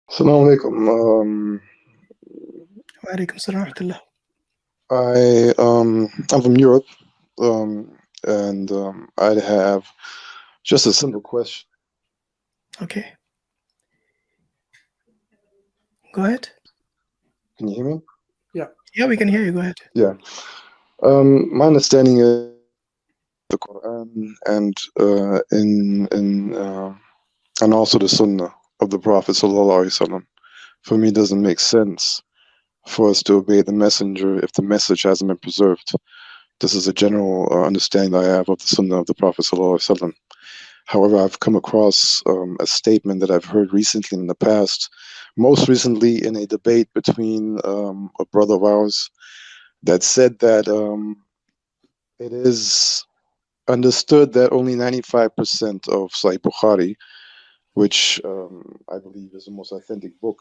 Assalamu alaikum. وعليكم السلام ورحمة الله. I'm from Europe, and I have just a simple question. Okay. Go ahead. Can you hear me? Yeah, we can hear you. Go ahead. Yeah. My understanding is the Quran and also the Sunnah of the Prophet sallallahu alaihi wasallam. For me, it doesn't make sense for us to obey the messenger if the message hasn't been preserved. This is a general understanding I have of the Sunnah of the Prophet sallallahu alaihi wasallam. However, I've come across a statement that I've heard recently in the past, most recently in a debate between a brother of ours that said that it is understood that only 95% of Sahih Bukhari, which I believe is the most authentic book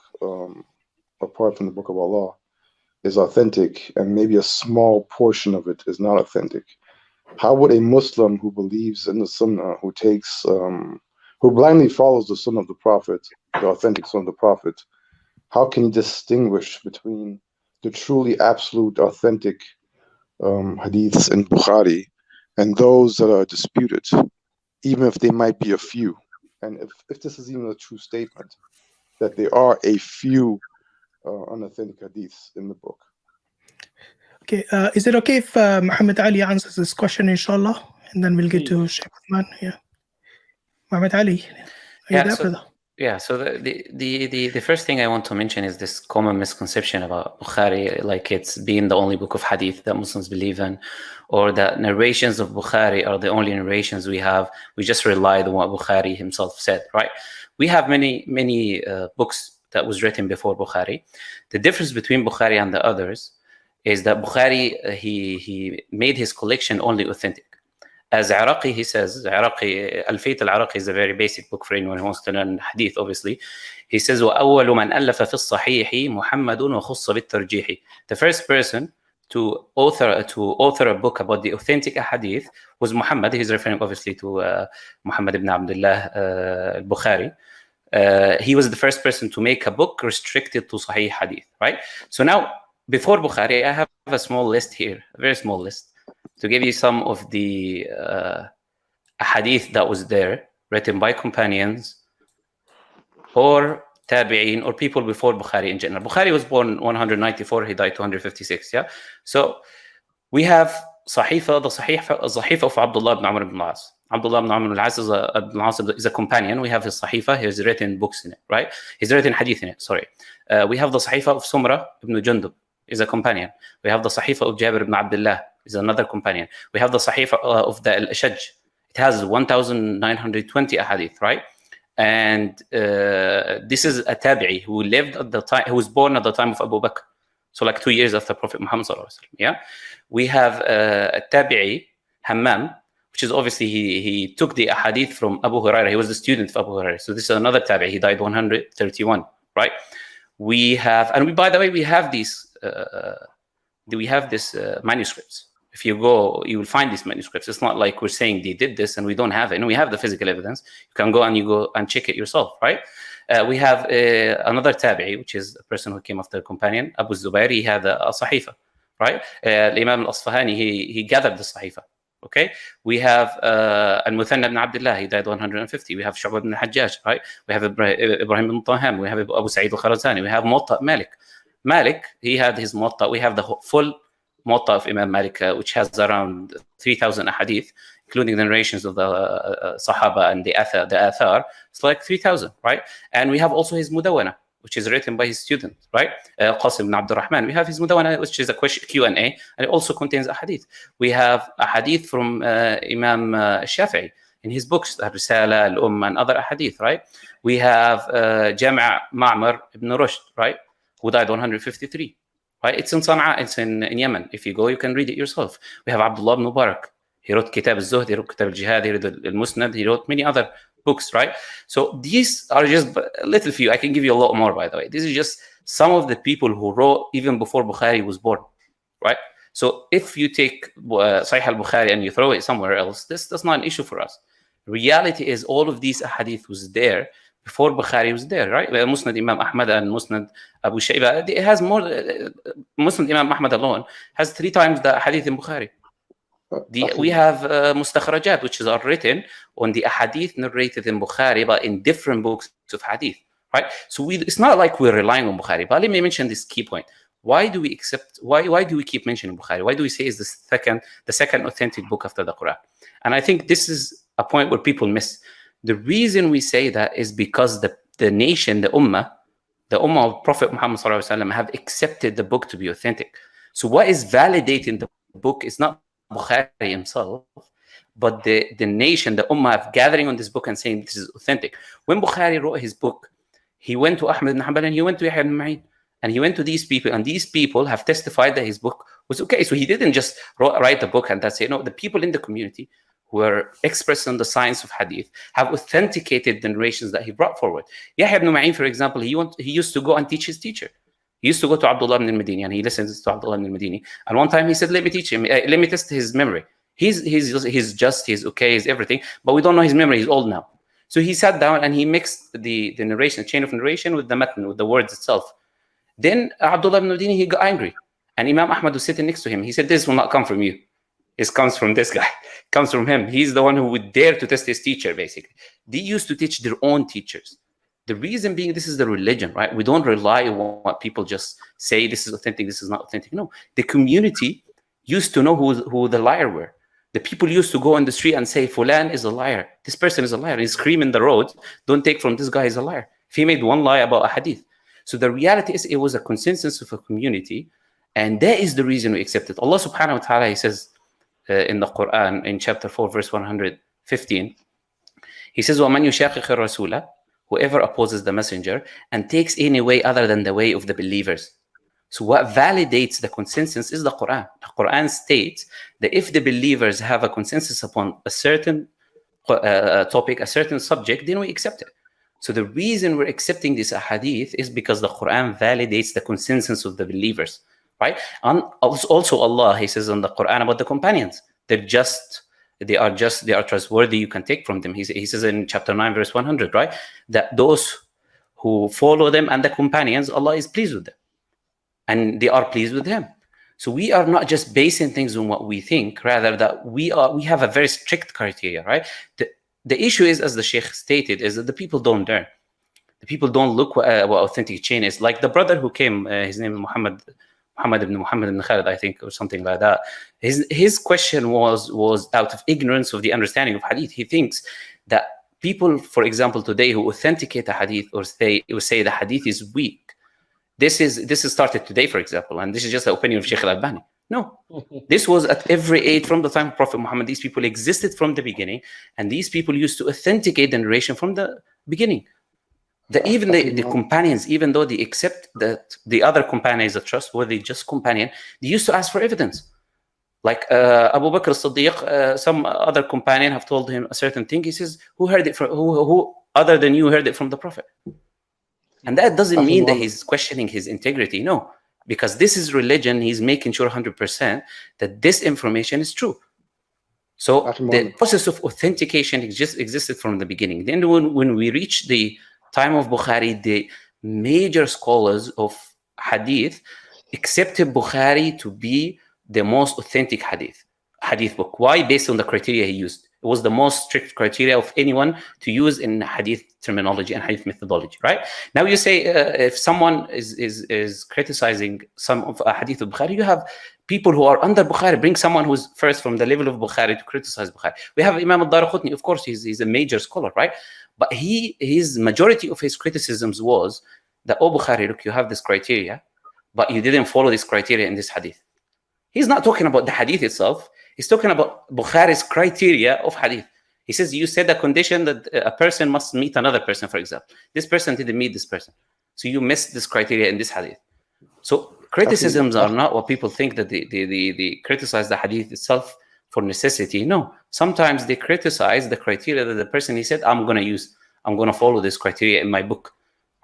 apart from the Book of Allah, is authentic, and maybe a small portion of it is not authentic. How would a Muslim who believes in the Sunnah, who blindly follows the Sunnah of the Prophet, the authentic Sunnah of the Prophet, how can he distinguish between the truly absolute authentic hadiths in Bukhari and those that are disputed, even if they might be a few? And if this is even a true statement, that there are a few unauthentic hadiths in the book. Okay. Is it okay if Muhammad Ali answers this question, inshallah, and then we'll get to Sheikh Uthman? Yeah. Muhammad Ali, are you there, brother? Yeah, so the first thing I want to mention is this common misconception about Bukhari, like it's being the only book of hadith that Muslims believe in, or that narrations of Bukhari are the only narrations we have. We just relied on what Bukhari himself said, right? We have many books that was written before Bukhari. The difference between Bukhari and the others is that Bukhari, he made his collection only authentic. As Iraqi, he says, Al-Fayt al-Iraqi is a very basic book for anyone who wants to learn hadith, obviously. He says, وَأَوَّلُ مَنْ أَلَّفَ فِي الصَّحِيحِ مُحَمَّدٌ وَخُصَّ بِالتَّرْجِيحِ. The first person to author a book about the authentic hadith was Muhammad. He's referring obviously to Muhammad ibn Abdullah al-Bukhari. He was the first person to make a book restricted to Sahih hadith, right? So now, before Bukhari, I have a small list here, a very small list, to give you some of the hadith that was there, written by companions or tabi'in or people before Bukhari in general. Bukhari was born 194, he died 256, yeah? So we have Sahifa, the Sahifa of Abdullah ibn Amr ibn al-As. Abdullah ibn Amr ibn al-As is a companion. We have his Sahifa, he's written books in it, right? He's written hadith in it, sorry. We have the Sahifa of Sumra ibn Jundub, is a companion. We have the Sahifa of Jabir ibn Abdullah, is another companion. We have the Sahifa of the Al-Ashaj. It has 1,920 ahadith, right? And this is a tabi'i who lived at the time, who was born at the time of Abu Bakr. So like 2 years after Prophet Muhammad sallallahu alaihi wasallam. Yeah, we have a tabi'i, Hammam, which is obviously he took the ahadith from Abu Hurairah. He was the student of Abu Hurairah. So this is another tabi'i. He died 131, right? We have, and by the way, we have these manuscripts. If you go, you will find these manuscripts. It's not like we're saying they did this and we don't have it. And we have the physical evidence. You can go and check it yourself, right? We have another tabi'i, which is a person who came after a companion, Abu Zubair. He had a sahifa, right? Imam al-Asfahani, he gathered the sahifa. Okay, we have Al-Muthanna ibn Abdullah, he died 150. We have Shu'bah ibn al-Hajjaj, right? We have Ibrahim ibn Taham. We have Abu Sa'id al-Kharazani. We have Muwatta Malik. Malik, he had his Muwatta. We have the full Muwatta of Imam Malik, which has around 3,000 ahadith, including the narrations of the Sahaba and the Athar. It's like 3,000, right? And we have also his Mudawwana, which is written by his student, right? Qasim ibn Abdul Rahman. We have his Mudawwana, which is a Q&A, and it also contains a hadith. We have a hadith from Imam Shafi'i in his books, Al-Risala, Al-and other hadith, right? We have Jam' Ma'mar ibn Rushd, right? Who died 153, right? It's in Sana'a, it's in Yemen. If you go, you can read it yourself. We have Abdullah ibn Mubarak. He wrote Kitab al-Zuhd, he wrote Kitab al-Jihad, he wrote al-Musnad, he wrote many other books, right? So these are just a little few. I can give you a lot more, by the way. This is just some of the people who wrote even before Bukhari was born, right? So if you take Sahih al-Bukhari and you throw it somewhere else, that's not an issue for us. Reality is all of these hadith was there before Bukhari was there, right? Musnad Imam Ahmad and Musnad Abu Shayba, it has more. Musnad Imam Ahmad alone has 3 times the hadith in Bukhari. We have mustakhrajat, which are written on the hadith narrated in Bukhari, but in different books of hadith, right? So it's not like we're relying on Bukhari. But let me mention this key point. Why do we accept? Why do we keep mentioning Bukhari? Why do we say it's the second authentic book after the Quran? And I think this is a point where people miss. The reason we say that is because the nation, the ummah of Prophet Muhammad ﷺ have accepted the book to be authentic. So what is validating the book is not Bukhari himself, but the nation, the ummah, gathering on this book and saying this is authentic. When Bukhari wrote his book, he went to Ahmad ibn Hanbal and he went to Yahya ibn Ma'in, and he went to these people, and these people have testified that his book was okay. So he didn't just write the book and that's it. No, the people in the community who are experts in the science of hadith have authenticated the narrations that he brought forward. Yahya ibn Ma'in, for example, he used to go and teach his teacher. He used to go to Abdullah ibn al-Madini and he listens to Abdullah ibn al-Madini. And one time he said, let me teach him, let me test his memory. He's okay, he's everything, but we don't know his memory, he's old now. So he sat down and he mixed the narration, the chain of narration with the matn, with the words itself. Then Abdullah ibn al-Madini, he got angry. And Imam Ahmad was sitting next to him. He said, this will not come from you. It comes from this guy. It comes from him. He's the one who would dare to test his teacher, basically. They used to teach their own teachers. The reason being, this is the religion, right? We don't rely on what people just say, this is authentic, this is not authentic. No, the community used to know who the liar were. The people used to go on the street and say, Fulan is a liar. This person is a liar. He's screaming the road. Don't take from this guy, he's a liar. If he made one lie about a hadith. So the reality is it was a consensus of a community. And that is the reason we accept it. Allah subhanahu wa ta'ala, he says in the Quran, in chapter 4, verse 115, he says, وَمَنْ يُشَاقِقِ الرَّسُولَ, whoever opposes the messenger and takes any way other than the way of the believers. So what validates the consensus is the Quran. The Quran states that if the believers have a consensus upon a certain topic, a certain subject, then we accept it. So the reason we're accepting this hadith is because the Quran validates the consensus of the believers, right? And also Allah, he says in the Quran about the companions, they are trustworthy, you can take from them. He says in chapter 9, verse 100, right? That those who follow them and the companions, Allah is pleased with them. And they are pleased with him. So we are not just basing things on what we think, rather that we have a very strict criteria, right? The issue is, as the Sheikh stated, is that the people don't learn. The people don't look what authentic chain is. Like the brother who came, his name is Muhammad ibn Khalid, I think, or something like that. His question was out of ignorance of the understanding of hadith. He thinks that people, for example, today who authenticate a hadith or say the hadith is weak, this is started today, for example, and this is just the opinion of Sheikh al-Albani. No, this was at every age from the time of Prophet Muhammad. These people existed from the beginning, and these people used to authenticate the narration from the beginning. Even the companions, even though they accept that the other companion is a trustworthy, just companion, they used to ask for evidence. Like Abu Bakr as-Siddiq, some other companion have told him a certain thing. He says, who heard it from, who other than you heard it from the Prophet? And that doesn't mean that he's questioning his integrity. No, because this is religion. He's making sure 100% that this information is true. So the process of authentication existed from the beginning. Then when we reach the time of Bukhari, the major scholars of hadith accepted Bukhari to be the most authentic hadith book. Why? Based on the criteria he used. It was the most strict criteria of anyone to use in hadith terminology and hadith methodology, right? Now you say if someone is criticizing some of a hadith of Bukhari, you have people who are under Bukhari, bring someone who's first from the level of Bukhari to criticize Bukhari. We have Imam al-Daraqutni, of course, he's a major scholar, right? But his majority of his criticisms was that, oh, Bukhari, look, you have this criteria, but you didn't follow this criteria in this hadith. He's not talking about the hadith itself. He's talking about Bukhari's criteria of hadith. He says, you said the condition that a person must meet another person, for example. This person didn't meet this person. So you missed this criteria in this hadith. So criticisms are not what people think, that they criticize the hadith itself for necessity. No, sometimes they criticize the criteria that the person, he said, I'm going to follow this criteria in my book,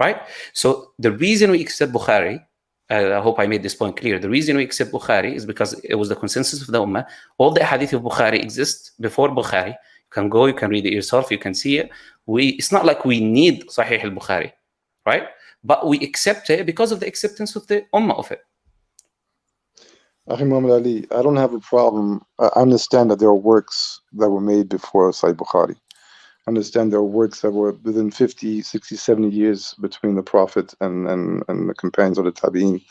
right? So the reason we accept Bukhari, I hope I made this point clear. The reason we accept Bukhari is because it was the consensus of the Ummah. All the hadith of Bukhari exist before Bukhari. You can go, you can read it yourself, you can see it. It's not like we need Sahih al-Bukhari, right? But we accept it because of the acceptance of the ummah of it. Muhammad Ali, I don't have a problem. I understand that there are works that were made before Sahih Bukhari. I understand there are works that were within 50, 60, 70 years between the Prophet and the companions of the Tabi'in.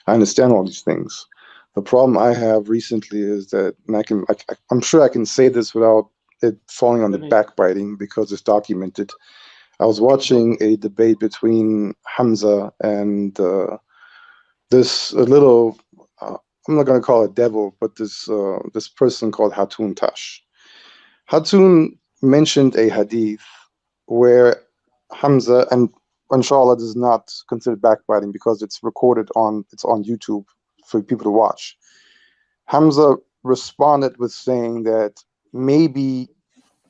I understand all these things. The problem I have recently is that, and I'm sure I can say this without it falling on the backbiting because it's documented. I was watching a debate between Hamza and this little, I'm not going to call it devil, but this person called Hatun Tash. Hatun mentioned a hadith where Hamza, and inshallah this is not considered backbiting because it's recorded it's on YouTube for people to watch. Hamza responded with saying that maybe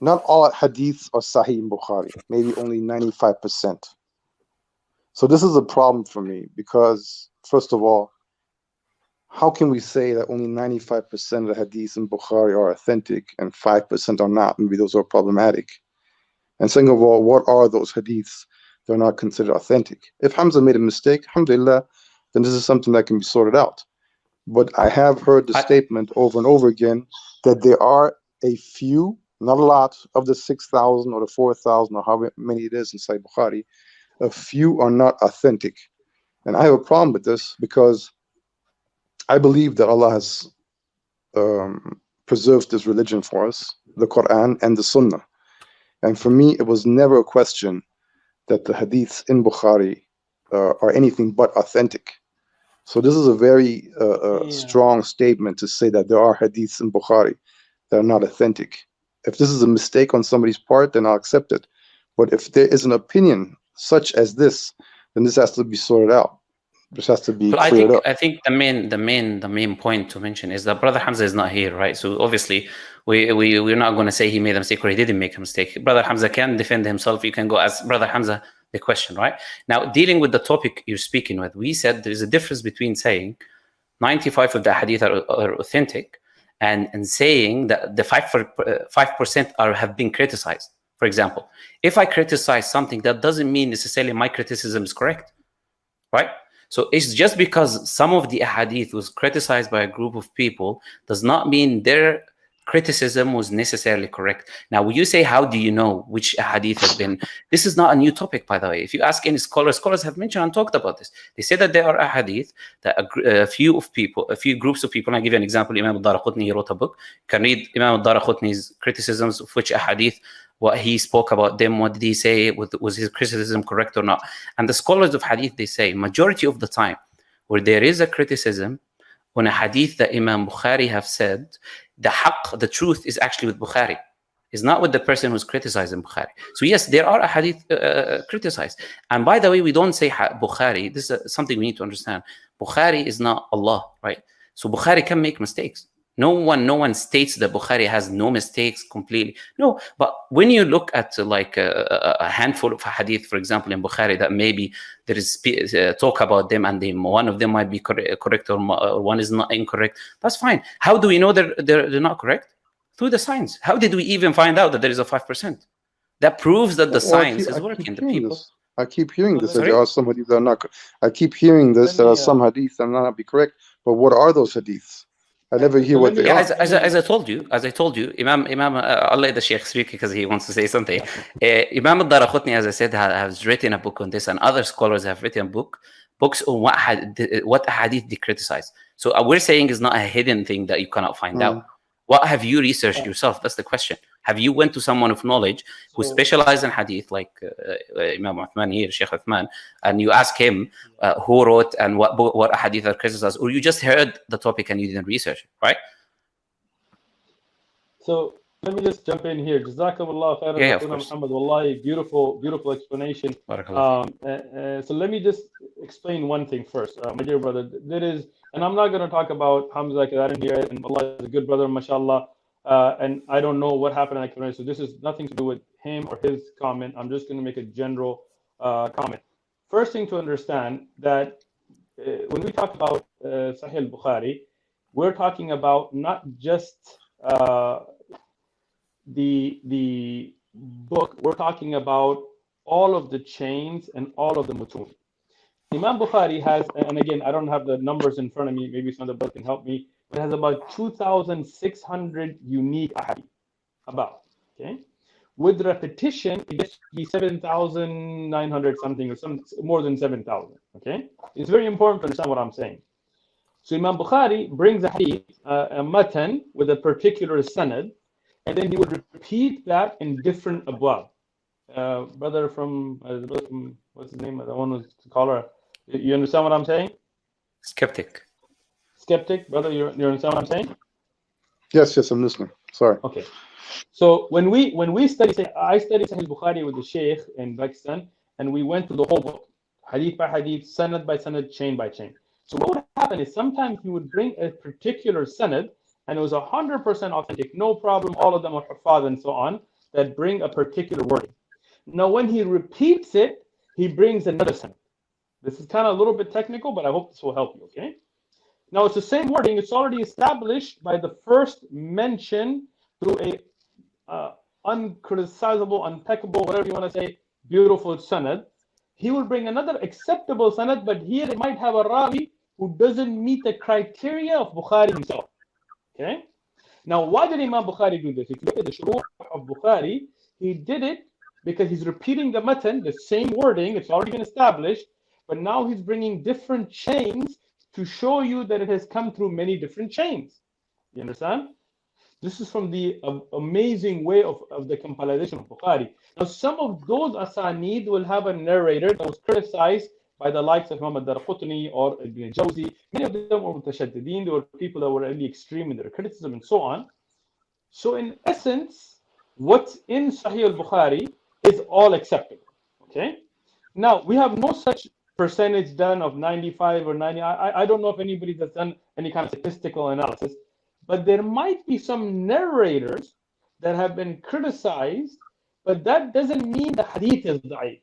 not all hadiths are Sahih in Bukhari, maybe only 95%. So this is a problem for me because, first of all, how can we say that only 95% of the hadiths in Bukhari are authentic and 5% are not? Maybe those are problematic. And second of all, what are those hadiths that are not considered authentic? If Hamza made a mistake, alhamdulillah, then this is something that can be sorted out. But I have heard the statement over and over again that there are a few, not a lot, of the 6,000 or the 4,000 or however many it is in Sahih Bukhari, a few are not authentic. And I have a problem with this because I believe that Allah has preserved this religion for us, the Quran and the Sunnah. And for me, it was never a question that the hadiths in Bukhari are anything but authentic. So this is a very strong statement to say that there are hadiths in Bukhari that are not authentic. If this is a mistake on somebody's part, then I'll accept it. But if there is an opinion such as this, then this has to be sorted out. This has to be cleared up. I think the main point to mention is that Brother Hamza is not here, right? So obviously we're not going to say he made a mistake or he didn't make a mistake. Brother Hamza can defend himself. You can go ask Brother Hamza the question, right? Now, dealing with the topic you're speaking with, we said there is a difference between saying 95 of the hadith are authentic and saying that the 5% have been criticized. For example, if I criticize something, that doesn't mean necessarily my criticism is correct, right? So it's just because some of the ahadith was criticized by a group of people does not mean their criticism was necessarily correct. Now, when you say, how do you know which ahadith has been, this is not a new topic, by the way. If you ask any scholars have mentioned and talked about this. They say that there are ahadith that a few groups of people, and I'll give you an example. Imam al-Daraqutni, he wrote a book. You can read Imam al-Daraqutni's criticisms of which ahadith, what he spoke about them, what did he say, was his criticism correct or not? And the scholars of hadith, they say, majority of the time, where there is a criticism on a hadith that Imam Bukhari have said, the truth is actually with Bukhari. It's not with the person who's criticizing Bukhari. So yes, there are a hadith criticized. And by the way, we don't say Bukhari. This is something we need to understand. Bukhari is not Allah, right? So Bukhari can make mistakes. No one states that Bukhari has no mistakes completely. No, but when you look at like a handful of hadith, for example, in Bukhari, that maybe there is talk about them and one of them might be correct or one is not incorrect, that's fine. How do we know they're not correct? Through the science. How did we even find out that there is a 5%? That proves that the science is working. The people. I keep hearing this. That there are some hadiths that are not. I keep hearing this. There are some hadiths that are not be correct. But what are those hadiths? I never hear what they are. As I told you, Imam I'll let the Sheikh speak because he wants to say something. Imam al-Daraqutni, as I said, has written a book on this, and other scholars have written books on what hadith they criticize. So we're saying is not a hidden thing that you cannot find out. What have you researched yourself? That's the question. Have you went to someone of knowledge who specialized in hadith, like Imam Wa'thman here, Sheikh Wa'thman, and you ask him who wrote and what hadith are criticized, or you just heard the topic and you didn't research it, right? So let me just jump in here. Jazakumullah khairan. Yeah, of course. Muhammad, wallahi, beautiful explanation. So let me just explain one thing first, my dear brother. There is, and I'm not going to talk about Hamza because I didn't hear it, and Allah is a good brother, mashallah. And I don't know what happened at Q&A, so this is nothing to do with him or his comment. I'm just going to make a general comment. First thing to understand that when we talk about Sahih al-Bukhari, we're talking about not just the book, we're talking about all of the chains and all of the mutun. Imam Bukhari has, and again, I don't have the numbers in front of me, maybe some of the book can help me, but it has about 2,600 unique ahadith. About, okay? With repetition, it gets to be 7,900 something, or some more than 7,000, okay? It's very important to understand what I'm saying. So Imam Bukhari brings a hadith, a matan with a particular sanad, and then he would repeat that in different abwab. Brother from, what's his name? The one who's the caller. You understand what I'm saying? Skeptic, brother, you understand what I'm saying? Yes, I'm listening. Sorry. Okay. So when we study, I studied Sahih Bukhari with the Sheikh in Pakistan, and we went through the whole book, hadith by hadith, sanad by sanad, chain by chain. So what would happen is sometimes he would bring a particular sanad, and it was 100% authentic, no problem, all of them are hafad and so on, that bring a particular wording. Now when he repeats it, he brings another sanad. This is kind of a little bit technical, but I hope this will help you, okay? Now it's the same wording, it's already established by the first mention through a uncriticizable, impeccable, whatever you want to say, beautiful sanad. He will bring another acceptable sanad, but here it might have a rawi who doesn't meet the criteria of Bukhari himself. Okay? Now, why did Imam Bukhari do this? If you look at the shuruh of Bukhari, he did it because he's repeating the matan, the same wording, it's already been established, but now he's bringing different chains to show you that it has come through many different chains. You understand? This is from the amazing way of the compilation of Bukhari. Now, some of those asanid will have a narrator that was criticized by the likes of Muhammad Darqutni or Ibn Jawzi. Many of them were mutashaddideen. There were people that were really extreme in their criticism and so on. So in essence, what's in Sahih al-Bukhari is all acceptable. Okay? Now, we have no such percentage done of 95 or 90. I don't know if anybody's done any kind of statistical analysis, but there might be some narrators that have been criticized, but that doesn't mean the hadith is da'if.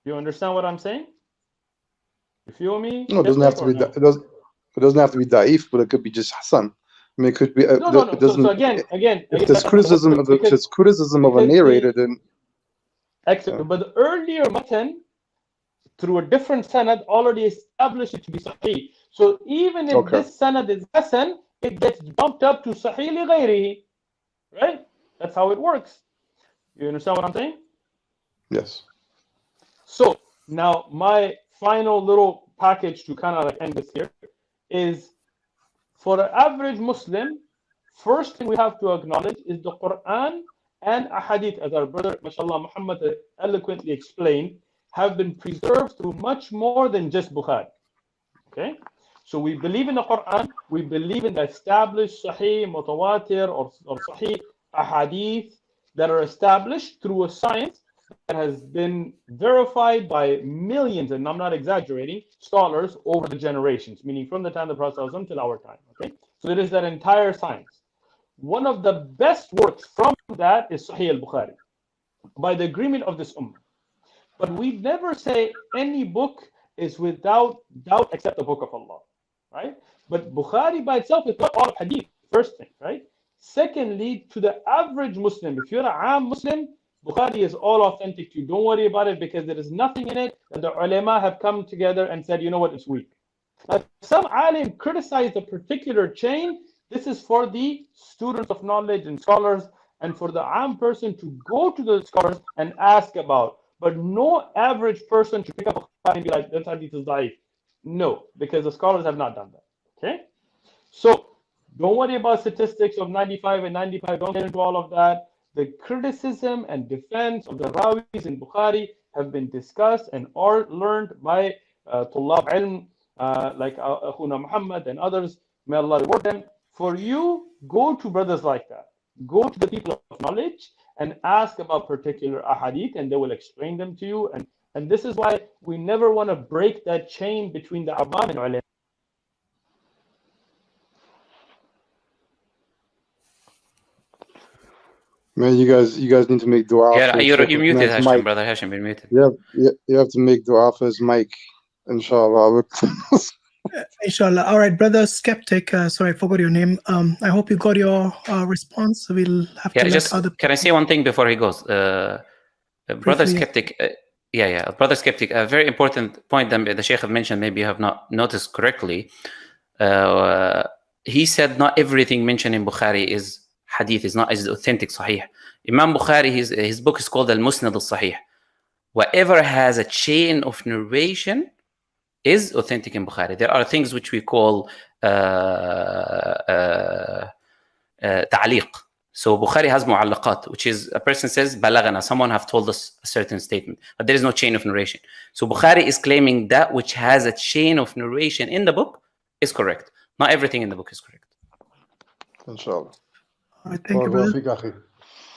You understand what I'm saying? You feel me? No, it doesn't have to be. It doesn't have to be da'if, but it could be just hasan. I mean, it could be. No. It doesn't, so again, if there's criticism of a narrator, then excellent. But the earlier matan, through a different sanad, already established it to be sahih. So even if this sanad is hasan, it gets bumped up to sahih li ghayrihi. Right? That's how it works. You understand what I'm saying? Yes. So now my final little package to kind of like end this here is, for the average Muslim, first thing we have to acknowledge is the Quran and ahadith, as our brother, mashallah, Muhammad eloquently explained, have been preserved through much more than just Bukhari. Okay? So we believe in the Quran, we believe in the established Sahih, Mutawatir, or Sahih ahadith that are established through a science that has been verified by millions, and I'm not exaggerating, scholars over the generations, meaning from the time of the Prophet ﷺ till our time. Okay? So there is that entire science. One of the best works from that is Sahih al-Bukhari, by the agreement of this ummah. But we never say any book is without doubt except the book of Allah, right? But Bukhari by itself is not all of hadith, first thing, right? Secondly, to the average Muslim, if you're a Am Muslim, Bukhari is all authentic to you. Don't worry about it, because there is nothing in it that the ulama have come together and said, you know what, it's weak. Now, some alim criticize a particular chain. This is for the students of knowledge and scholars, and for the Am person to go to the scholars and ask about. But no average person should pick up a Bukhari and be like, this hadith is da'if. No, because the scholars have not done that. Okay? So, don't worry about statistics of 95 and 95. Don't get into all of that. The criticism and defense of the rawis in Bukhari have been discussed and are learned by Tullab ilm, like Akhuna Muhammad and others. May Allah reward them. For you, go to brothers like that. Go to the people of knowledge and ask about particular ahadith, and they will explain them to you. And this is why we never want to break that chain between the awam and ulama. Man, you guys need to make dua. Yeah, you're muted, Hashim, brother Hashim, you're muted. Yeah, you have to make dua for his mic, inshallah. Inshallah. All right, brother skeptic. Sorry, I forgot your name. I hope you got your response. We'll have to let other. Can I say one thing before he goes? Brother skeptic. Brother skeptic. A very important point that the Sheikh have mentioned. Maybe you have not noticed correctly. He said not everything mentioned in Bukhari is hadith. Is authentic Sahih. Imam Bukhari, his book is called Al-Musnad al-Sahih. Whatever has a chain of narration is authentic in Bukhari. There are things which we call ta'liq. So Bukhari has mu'allaqat, which is a person says balagana, someone have told us a certain statement, but there is no chain of narration. So Bukhari is claiming that which has a chain of narration in the book is correct. Not everything in the book is correct. Inshallah. All right, thank you, brother.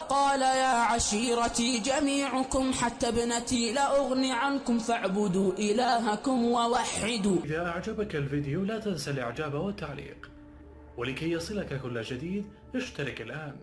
قال يا عشيرتي جميعكم حتى ابنتي لأغني عنكم فاعبدوا إلهكم ووحدوا. إذا أعجبك الفيديو لا تنسى الإعجاب والتعليق، ولكي يصلك كل جديد اشترك الآن.